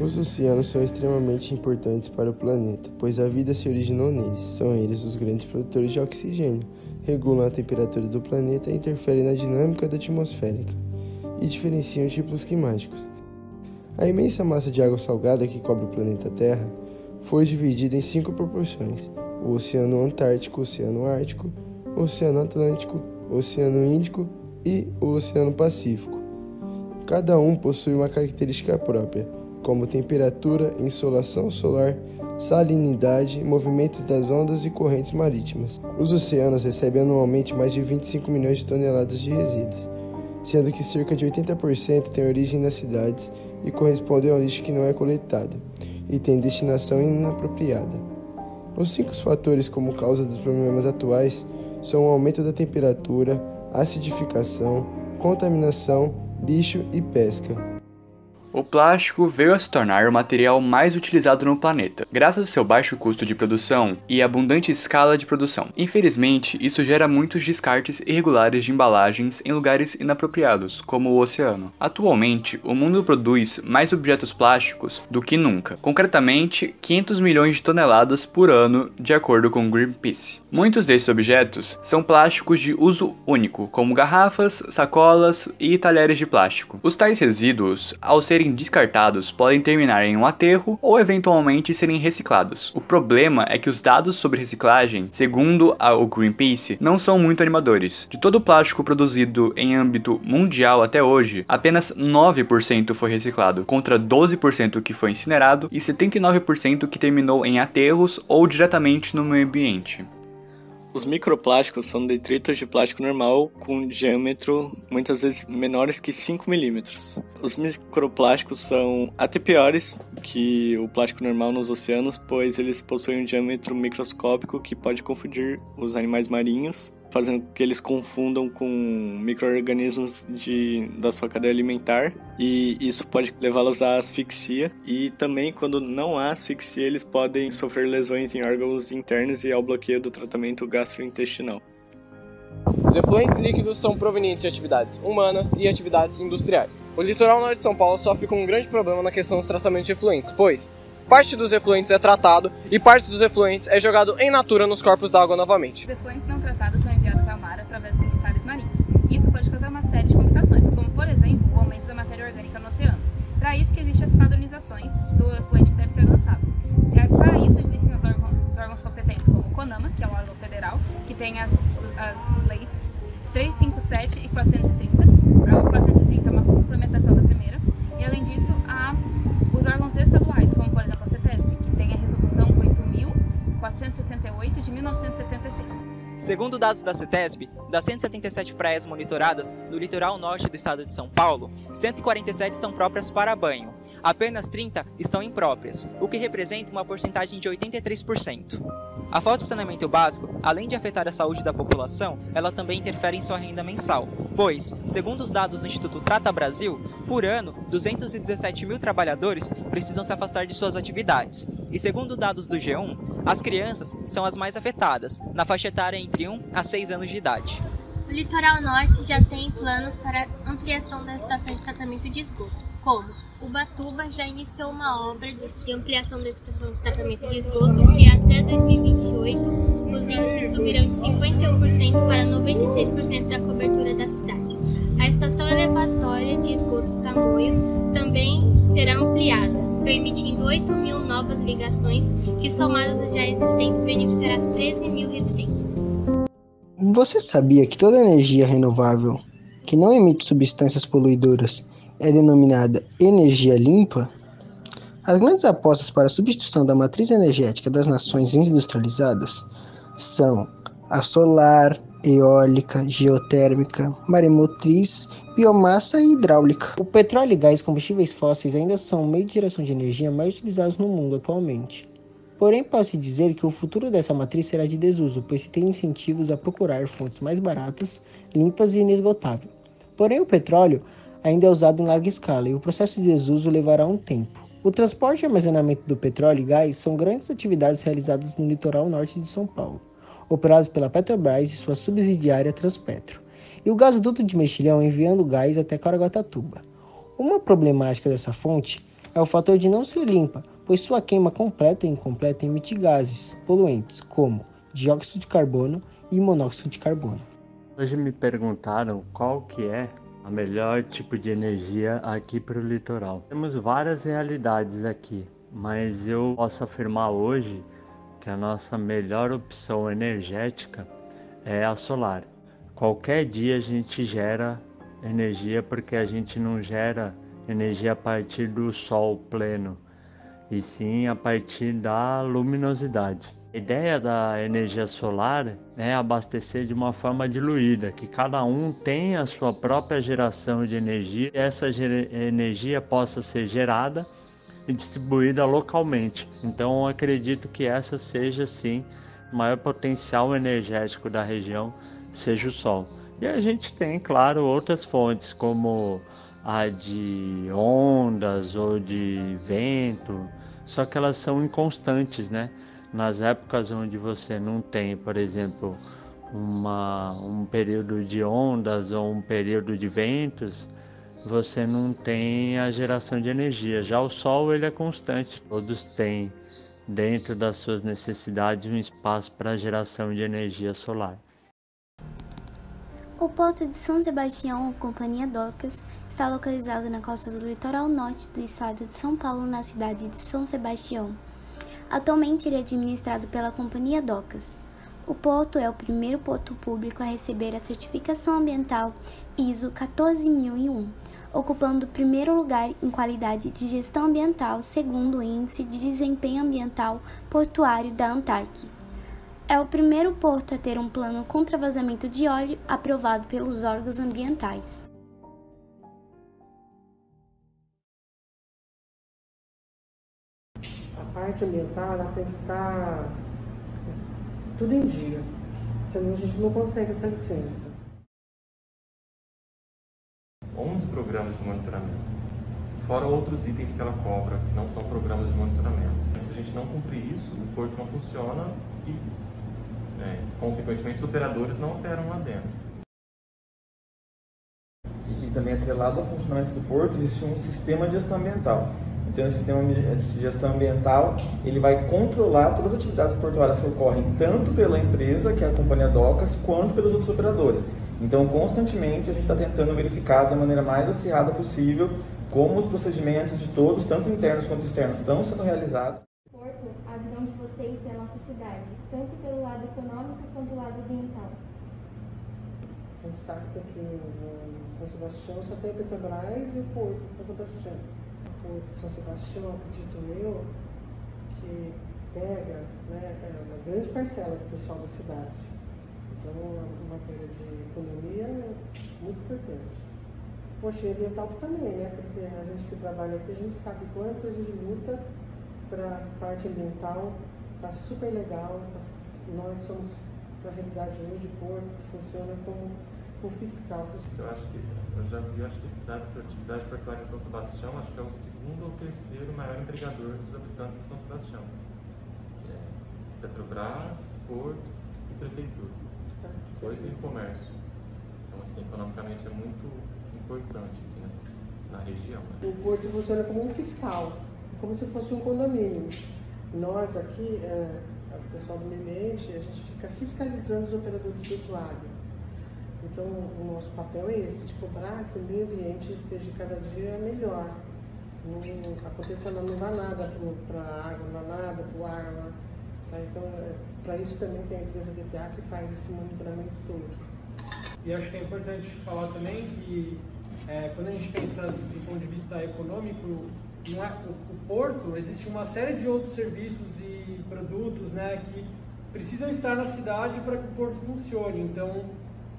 Os oceanos são extremamente importantes para o planeta, pois a vida se originou neles. São eles os grandes produtores de oxigênio, regulam a temperatura do planeta e interferem na dinâmica da atmosférica, e diferenciam tipos climáticos. A imensa massa de água salgada que cobre o planeta Terra foi dividida em 5 proporções: o Oceano Antártico, o Oceano Ártico, o Oceano Atlântico, o Oceano Índico e o Oceano Pacífico. Cada um possui uma característica própria, como temperatura, insolação solar, salinidade, movimentos das ondas e correntes marítimas. Os oceanos recebem anualmente mais de 25 milhões de toneladas de resíduos, sendo que cerca de 80% tem origem nas cidades e correspondem ao lixo que não é coletado e tem destinação inapropriada. Os 5 fatores como causa dos problemas atuais são o aumento da temperatura, acidificação, contaminação, lixo e pesca. O plástico veio a se tornar o material mais utilizado no planeta, graças ao seu baixo custo de produção e abundante escala de produção. Infelizmente, isso gera muitos descartes irregulares de embalagens em lugares inapropriados, como o oceano. Atualmente, o mundo produz mais objetos plásticos do que nunca, concretamente 500 milhões de toneladas por ano, de acordo com Greenpeace. Muitos desses objetos são plásticos de uso único, como garrafas, sacolas e talheres de plástico. Os tais resíduos, ao serem descartados, podem terminar em um aterro ou eventualmente serem reciclados. O problema é que os dados sobre reciclagem, segundo o Greenpeace, não são muito animadores. De todo o plástico produzido em âmbito mundial até hoje, apenas 9% foi reciclado, contra 12% que foi incinerado e 79% que terminou em aterros ou diretamente no meio ambiente. Os microplásticos são detritos de plástico normal com diâmetro muitas vezes menores que 5 milímetros. Os microplásticos são até piores que o plástico normal nos oceanos, pois eles possuem um diâmetro microscópico que pode confundir os animais marinhos, fazendo que eles confundam com micro-organismos da sua cadeia alimentar, e isso pode levá-los à asfixia, e também quando não há asfixia eles podem sofrer lesões em órgãos internos e ao bloqueio do tratamento gastrointestinal. Os efluentes líquidos são provenientes de atividades humanas e atividades industriais. O litoral norte de São Paulo sofre com um grande problema na questão dos tratamentos de efluentes, pois parte dos efluentes é tratado e parte dos efluentes é jogado em natura nos corpos d'água novamente. Os efluentes não tratados são enviados ao mar através dos emissários marinhos. Isso pode causar uma série de complicações, como por exemplo o aumento da matéria orgânica no oceano. Para isso que existem as padronizações do efluente que deve ser lançado. Para isso existem os órgãos competentes, como o CONAMA, que é um órgão federal, que tem as leis 357 e 430. A 430 é uma complementação da primeira. E além disso, há os órgãos estaduais, como por exemplo a CETESB, que tem a resolução 8.468 de 1976. Segundo dados da CETESB, das 177 praias monitoradas no litoral norte do estado de São Paulo, 147 estão próprias para banho. Apenas 30 estão impróprias, o que representa uma porcentagem de 83%. A falta de saneamento básico, além de afetar a saúde da população, ela também interfere em sua renda mensal, pois, segundo os dados do Instituto Trata Brasil, por ano, 217 mil trabalhadores precisam se afastar de suas atividades. E segundo dados do G1, as crianças são as mais afetadas, na faixa etária entre 1 a 6 anos de idade. O litoral norte já tem planos para ampliação da estação de tratamento de esgoto, como Ubatuba já iniciou uma obra de ampliação da estação de tratamento de esgoto que até 2028 os índices subirão de 51% para 96% da cobertura da cidade. A estação elevatória de esgotos Tamoios também será ampliada, permitindo 8 mil novas ligações que, somadas às já existentes, beneficiará 13 mil residências. Você sabia que toda energia renovável que não emite substâncias poluidoras é denominada energia limpa? As grandes apostas para a substituição da matriz energética das nações industrializadas são a solar, eólica, geotérmica, maremotriz, biomassa e hidráulica. O petróleo e gás, combustíveis fósseis, ainda são o meio de geração de energia mais utilizados no mundo atualmente. Porém, pode-se dizer que o futuro dessa matriz será de desuso, pois se tem incentivos a procurar fontes mais baratas, limpas e inesgotáveis. Porém, o petróleo ainda é usado em larga escala e o processo de desuso levará um tempo. O transporte e armazenamento do petróleo e gás são grandes atividades realizadas no litoral norte de São Paulo, operadas pela Petrobras e sua subsidiária Transpetro, e o gasoduto de Mexilhão enviando gás até Caraguatatuba. Uma problemática dessa fonte é o fator de não ser limpa, pois sua queima completa e incompleta emite gases poluentes como dióxido de carbono e monóxido de carbono. Hoje me perguntaram qual que é a melhor tipo de energia aqui para o litoral. Temos várias realidades aqui, mas eu posso afirmar hoje que a nossa melhor opção energética é a solar. Qualquer dia a gente gera energia porque a gente não gera energia a partir do sol pleno, e sim a partir da luminosidade. A ideia da energia solar é abastecer de uma forma diluída, que cada um tenha a sua própria geração de energia e essa energia possa ser gerada e distribuída localmente. Então eu acredito que essa seja sim o maior potencial energético da região, seja o sol. E a gente tem, claro, outras fontes como a de ondas ou de vento, só que elas são inconstantes, né? Nas épocas onde você não tem, por exemplo, um período de ondas ou um período de ventos, você não tem a geração de energia. Já o sol, ele é constante. Todos têm, dentro das suas necessidades, um espaço para a geração de energia solar. O Porto de São Sebastião, ou Companhia Docas, está localizado na costa do litoral norte do estado de São Paulo, na cidade de São Sebastião. Atualmente ele é administrado pela Companhia Docas. O porto é o primeiro porto público a receber a certificação ambiental ISO 14001, ocupando o primeiro lugar em qualidade de gestão ambiental segundo o Índice de Desempenho Ambiental Portuário da ANTAQ. É o primeiro porto a ter um plano contra vazamento de óleo aprovado pelos órgãos ambientais. A parte ambiental ela tem que estar tudo em dia, senão a gente não consegue essa licença. 11 programas de monitoramento, fora outros itens que ela cobra, que não são programas de monitoramento. Se a gente não cumprir isso, o porto não funciona e, consequentemente, os operadores não operam lá dentro. E também, atrelado ao funcionamento do porto, existe um sistema de gestão ambiental. Então, esse sistema de gestão ambiental, ele vai controlar todas as atividades portuárias que ocorrem tanto pela empresa, que é a Companhia Docas, quanto pelos outros operadores. Então, constantemente, a gente está tentando verificar da maneira mais acirrada possível como os procedimentos de todos, tanto internos quanto externos, estão sendo realizados. Porto, a visão de vocês da nossa cidade, tanto pelo lado econômico quanto pelo lado ambiental. A gente sabe que aqui em São Sebastião só tem a Petrobras e o Porto de São Sebastião. O São Sebastião, acredito eu, que pega uma grande parcela do pessoal da cidade. Então, a matéria de economia é muito importante. Poxa, e ambiental também, né? Porque a gente que trabalha aqui, a gente sabe quanto a gente luta para a parte ambiental. Tá super legal. Nós somos, na realidade, hoje, o Porto funciona como um fiscal. Eu já vi, acho que a atividade portuária de São Sebastião, acho que é o segundo ou terceiro maior empregador dos habitantes de São Sebastião. Que é Petrobras, Porto e Prefeitura. Depois tem comércio. Então, assim, economicamente é muito importante aqui na região. Né? O Porto funciona como um fiscal, como se fosse um condomínio. Nós aqui, o pessoal do meio ambiente, a gente fica fiscalizando os operadores portuários. Então, o nosso papel é esse, de cobrar que o meio ambiente esteja cada dia melhor. Não aconteça, não vá nada para a água, não vá nada para o ar. Tá? Então, para isso também tem a empresa DTA que faz esse monitoramento todo. E acho que é importante falar também que quando a gente pensa do ponto de vista econômico, o porto, existe uma série de outros serviços e produtos, né, que precisam estar na cidade para que o porto funcione. Então,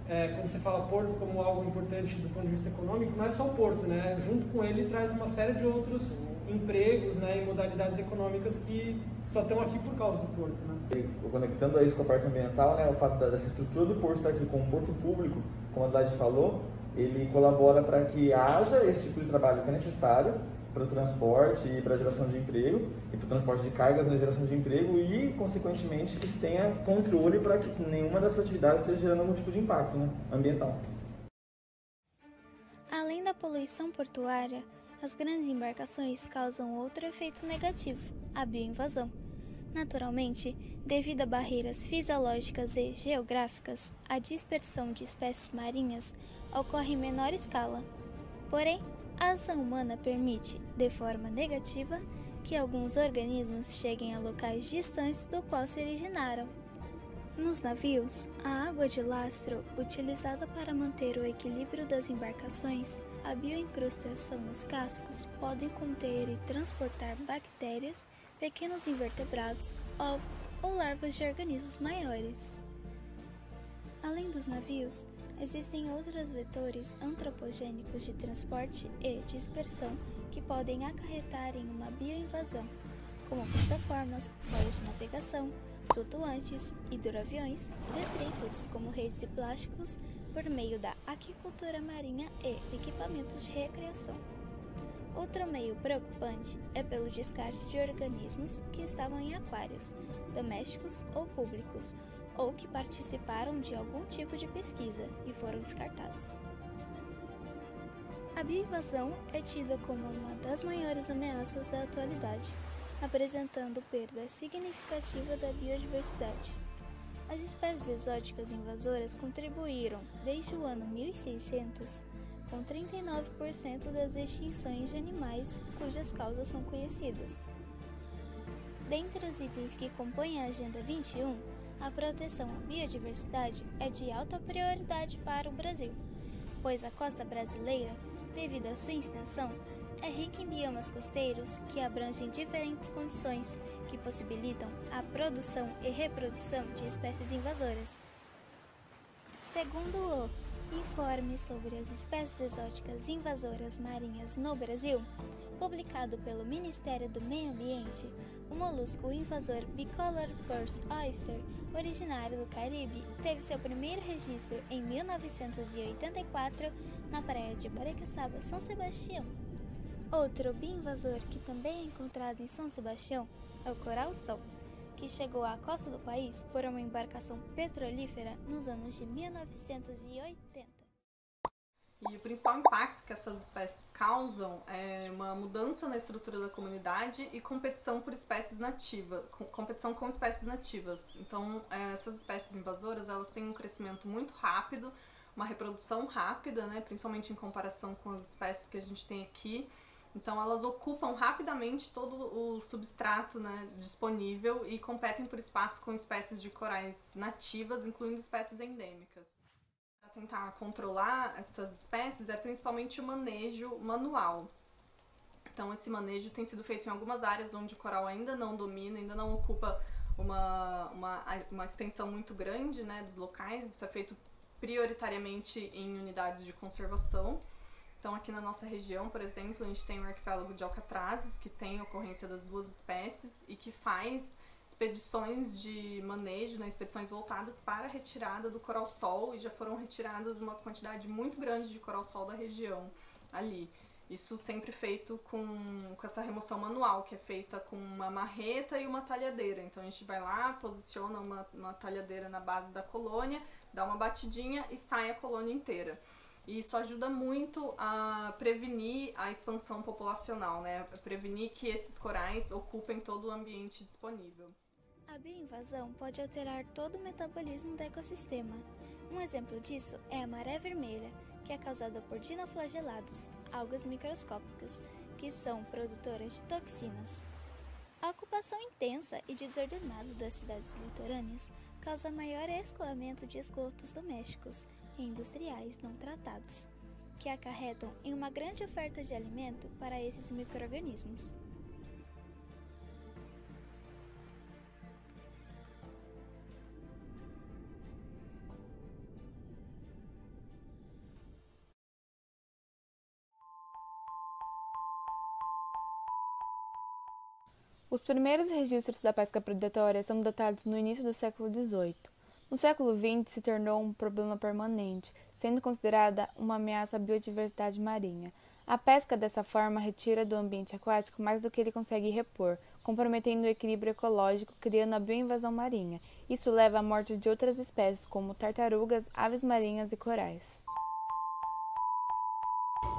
quando você fala porto como algo importante do ponto de vista econômico, não é só o porto, né? Junto com ele traz uma série de outros empregos, né, e modalidades econômicas que só estão aqui por causa do porto, né? E conectando isso com a parte ambiental, né, o fato dessa estrutura do porto estar aqui como um porto público, como a Dade falou, ele colabora para que haja esse tipo de trabalho que é necessário para o transporte e para a geração de emprego, e para o transporte de cargas na geração de emprego e, consequentemente, que se tenha controle para que nenhuma dessas atividades esteja gerando algum tipo de impacto, né, ambiental. Além da poluição portuária, As grandes embarcações causam outro efeito negativo, a bioinvasão. Naturalmente, devido a barreiras fisiológicas e geográficas, a dispersão de espécies marinhas ocorre em menor escala. Porém, a ação humana permite, de forma negativa, que alguns organismos cheguem a locais distantes do qual se originaram. Nos navios, a água de lastro, utilizada para manter o equilíbrio das embarcações, a bioincrustação nos cascos podem conter e transportar bactérias, pequenos invertebrados, ovos ou larvas de organismos maiores. Além dos navios, existem outros vetores antropogênicos de transporte e dispersão que podem acarretar em uma bioinvasão, como plataformas, boias de navegação, flutuantes, hidroaviões, detritos como redes de plásticos por meio da aquicultura marinha e equipamentos de recreação. Outro meio preocupante é pelo descarte de organismos que estavam em aquários, domésticos ou públicos, ou que participaram de algum tipo de pesquisa e foram descartados. A bioinvasão é tida como uma das maiores ameaças da atualidade, apresentando perda significativa da biodiversidade. As espécies exóticas invasoras contribuíram, desde o ano 1600, com 39% das extinções de animais cujas causas são conhecidas. Dentre os itens que compõem a Agenda 21, a proteção à biodiversidade é de alta prioridade para o Brasil, pois a costa brasileira, devido à sua extensão, é rica em biomas costeiros que abrangem diferentes condições que possibilitam a produção e reprodução de espécies invasoras. Segundo o Informe sobre as espécies exóticas invasoras marinhas no Brasil, publicado pelo Ministério do Meio Ambiente, o molusco invasor Bicolor Purse Oyster, originário do Caribe, teve seu primeiro registro em 1984 na praia de Barecaçaba, São Sebastião. Outro bioinvasor que também é encontrado em São Sebastião é o coral-sol, que chegou à costa do país por uma embarcação petrolífera nos anos de 1980. E o principal impacto que essas espécies causam é uma mudança na estrutura da comunidade e competição por espécies nativas, competição com espécies nativas. Então, essas espécies invasoras, elas têm um crescimento muito rápido, uma reprodução rápida, né, principalmente em comparação com as espécies que a gente tem aqui. Então elas ocupam rapidamente todo o substrato, né, disponível e competem por espaço com espécies de corais nativas, incluindo espécies endêmicas. Para tentar controlar essas espécies é principalmente o manejo manual. Então esse manejo tem sido feito em algumas áreas onde o coral ainda não domina, ainda não ocupa uma extensão muito grande, né, dos locais. Isso é feito prioritariamente em unidades de conservação. Então aqui na nossa região, por exemplo, a gente tem o arquipélago de Alcatrazes, que tem a ocorrência das duas espécies e que faz expedições de manejo, né, expedições voltadas para a retirada do coral-sol, e já foram retiradas uma quantidade muito grande de coral-sol da região ali. Isso sempre feito com essa remoção manual, que é feita com uma marreta e uma talhadeira. Então a gente vai lá, posiciona uma talhadeira na base da colônia, dá uma batidinha e sai a colônia inteira. E isso ajuda muito a prevenir a expansão populacional, né? A prevenir que esses corais ocupem todo o ambiente disponível. A bioinvasão pode alterar todo o metabolismo do ecossistema. Um exemplo disso é a maré vermelha, que é causada por dinoflagelados, algas microscópicas, que são produtoras de toxinas. A ocupação intensa e desordenada das cidades litorâneas causa maior escoamento de esgotos domésticos e industriais não tratados, que acarretam em uma grande oferta de alimento para esses micro-organismos. Os primeiros registros da pesca predatória são datados no início do século XVIII. No século XX se tornou um problema permanente, sendo considerada uma ameaça à biodiversidade marinha. A pesca dessa forma retira do ambiente aquático mais do que ele consegue repor, comprometendo o equilíbrio ecológico, criando a bioinvasão marinha. Isso leva à morte de outras espécies, como tartarugas, aves marinhas e corais.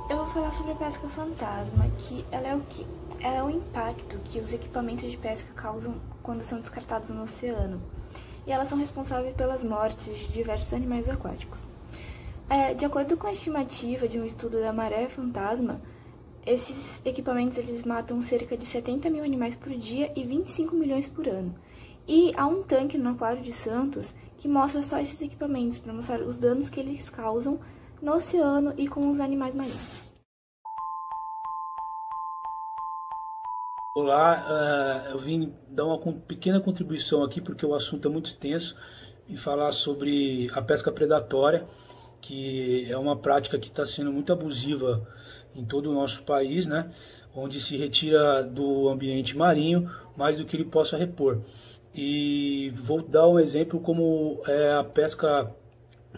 Eu vou vou falar sobre a pesca fantasma, que ela é o impacto que os equipamentos de pesca causam quando são descartados no oceano. E elas são responsáveis pelas mortes de diversos animais aquáticos. De acordo com a estimativa de um estudo da maré fantasma, esses equipamentos eles matam cerca de 70 mil animais por dia e 25 milhões por ano. E há um tanque no Aquário de Santos que mostra só esses equipamentos para mostrar os danos que eles causam no oceano e com os animais marinhos. Olá, eu vim dar uma pequena contribuição aqui porque o assunto é muito extenso e falar sobre a pesca predatória, que é uma prática que está sendo muito abusiva em todo o nosso país, né? Onde se retira do ambiente marinho mais do que ele possa repor. E vou dar um exemplo como é a pesca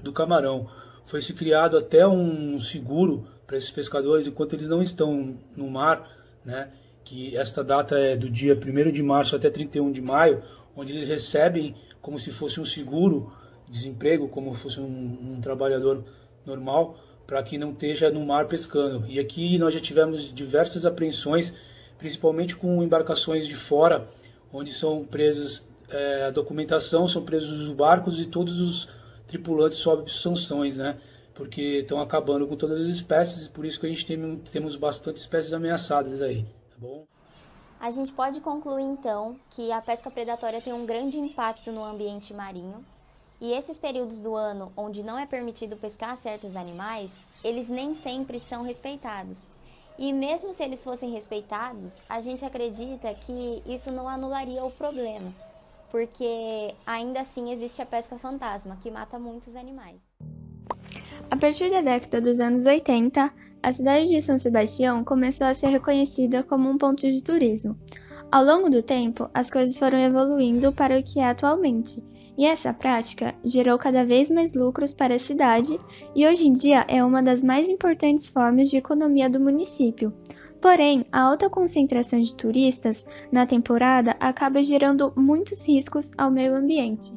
do camarão. Foi-se criado até um seguro para esses pescadores enquanto eles não estão no mar, né? Que esta data é do dia 1º de março até 31 de maio, onde eles recebem como se fosse um seguro desemprego, como se fosse um trabalhador normal, para que não esteja no mar pescando. E aqui nós já tivemos diversas apreensões, principalmente com embarcações de fora, onde são presas a documentação, são presos os barcos e todos os tripulantes sob sanções, né? Porque estão acabando com todas as espécies, e por isso que a gente temos bastante espécies ameaçadas aí, tá bom? A gente pode concluir então que a pesca predatória tem um grande impacto no ambiente marinho, e esses períodos do ano onde não é permitido pescar certos animais, eles nem sempre são respeitados. E mesmo se eles fossem respeitados, a gente acredita que isso não anularia o problema, porque ainda assim existe a pesca fantasma, que mata muitos animais. A partir da década dos anos 80, a cidade de São Sebastião começou a ser reconhecida como um ponto de turismo. Ao longo do tempo, as coisas foram evoluindo para o que é atualmente, e essa prática gerou cada vez mais lucros para a cidade e hoje em dia é uma das mais importantes formas de economia do município. Porém, a alta concentração de turistas na temporada acaba gerando muitos riscos ao meio ambiente.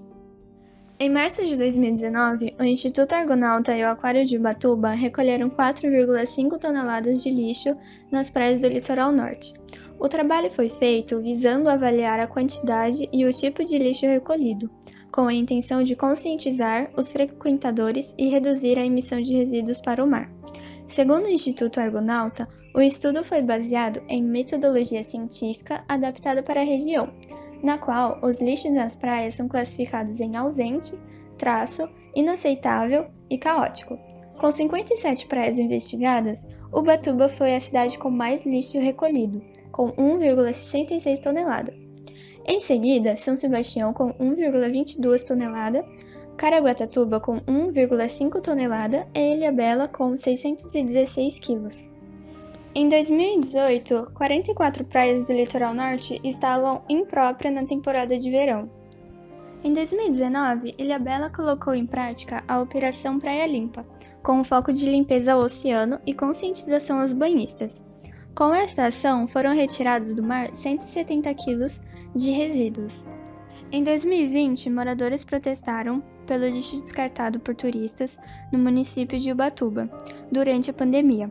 Em março de 2019, o Instituto Argonauta e o Aquário de Ubatuba recolheram 4,5 toneladas de lixo nas praias do litoral norte. O trabalho foi feito visando avaliar a quantidade e o tipo de lixo recolhido, com a intenção de conscientizar os frequentadores e reduzir a emissão de resíduos para o mar. Segundo o Instituto Argonauta, o estudo foi baseado em metodologia científica adaptada para a região, na qual os lixos nas praias são classificados em ausente, traço, inaceitável e caótico. Com 57 praias investigadas, Ubatuba foi a cidade com mais lixo recolhido, com 1,66 toneladas. Em seguida, São Sebastião com 1,22 tonelada, Caraguatatuba com 1,5 tonelada e Ilhabela com 616 quilos. Em 2018, 44 praias do litoral norte estavam impróprias na temporada de verão. Em 2019, Ilhabela colocou em prática a Operação Praia Limpa, com o foco de limpeza ao oceano e conscientização aos banhistas. Com esta ação, foram retirados do mar 170 quilos de resíduos. Em 2020, moradores protestaram pelo lixo descartado por turistas no município de Ubatuba, durante a pandemia.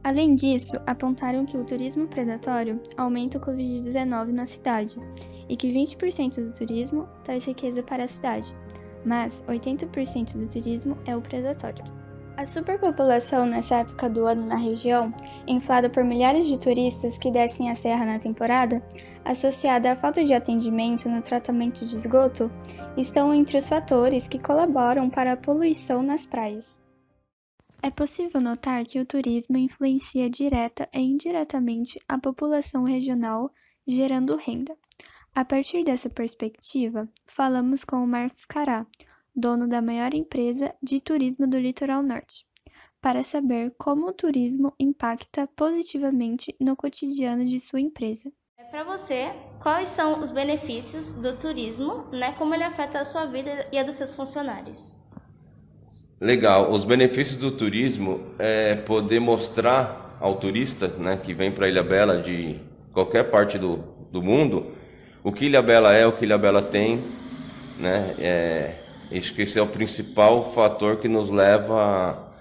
Além disso, apontaram que o turismo predatório aumenta o Covid-19 na cidade e que 20% do turismo traz riqueza para a cidade, mas 80% do turismo é o predatório. A superpopulação nessa época do ano na região, inflada por milhares de turistas que descem a serra na temporada, associada à falta de atendimento no tratamento de esgoto, estão entre os fatores que colaboram para a poluição nas praias. É possível notar que o turismo influencia direta e indiretamente a população regional, gerando renda. A partir dessa perspectiva, falamos com o Marcos Cará, dono da maior empresa de turismo do Litoral Norte, para saber como o turismo impacta positivamente no cotidiano de sua empresa. Para você, quais são os benefícios do turismo, como ele afeta a sua vida e a dos seus funcionários? Legal, os benefícios do turismo é poder mostrar ao turista, que vem para Ilhabela de qualquer parte do mundo, o que Ilhabela é, o que Ilhabela tem, Acho que esse é o principal fator que nos leva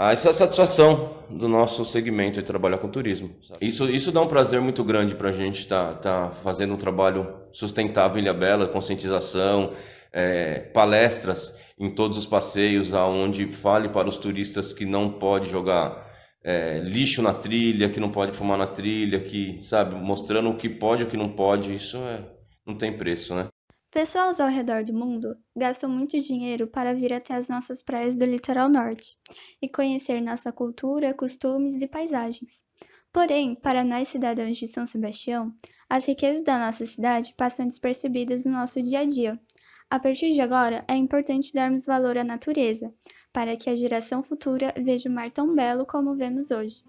Essa satisfação do nosso segmento de trabalhar com turismo. Sabe? Isso dá um prazer muito grande para a gente estar fazendo um trabalho sustentável em Ilhabela, conscientização, palestras em todos os passeios, aonde fale para os turistas que não pode jogar lixo na trilha, que não pode fumar na trilha, que, sabe, mostrando o que pode e o que não pode. Isso não tem preço, né? Pessoas ao redor do mundo gastam muito dinheiro para vir até as nossas praias do litoral norte e conhecer nossa cultura, costumes e paisagens. Porém, para nós cidadãos de São Sebastião, as riquezas da nossa cidade passam despercebidas no nosso dia a dia. A partir de agora, é importante darmos valor à natureza, para que a geração futura veja o mar tão belo como vemos hoje.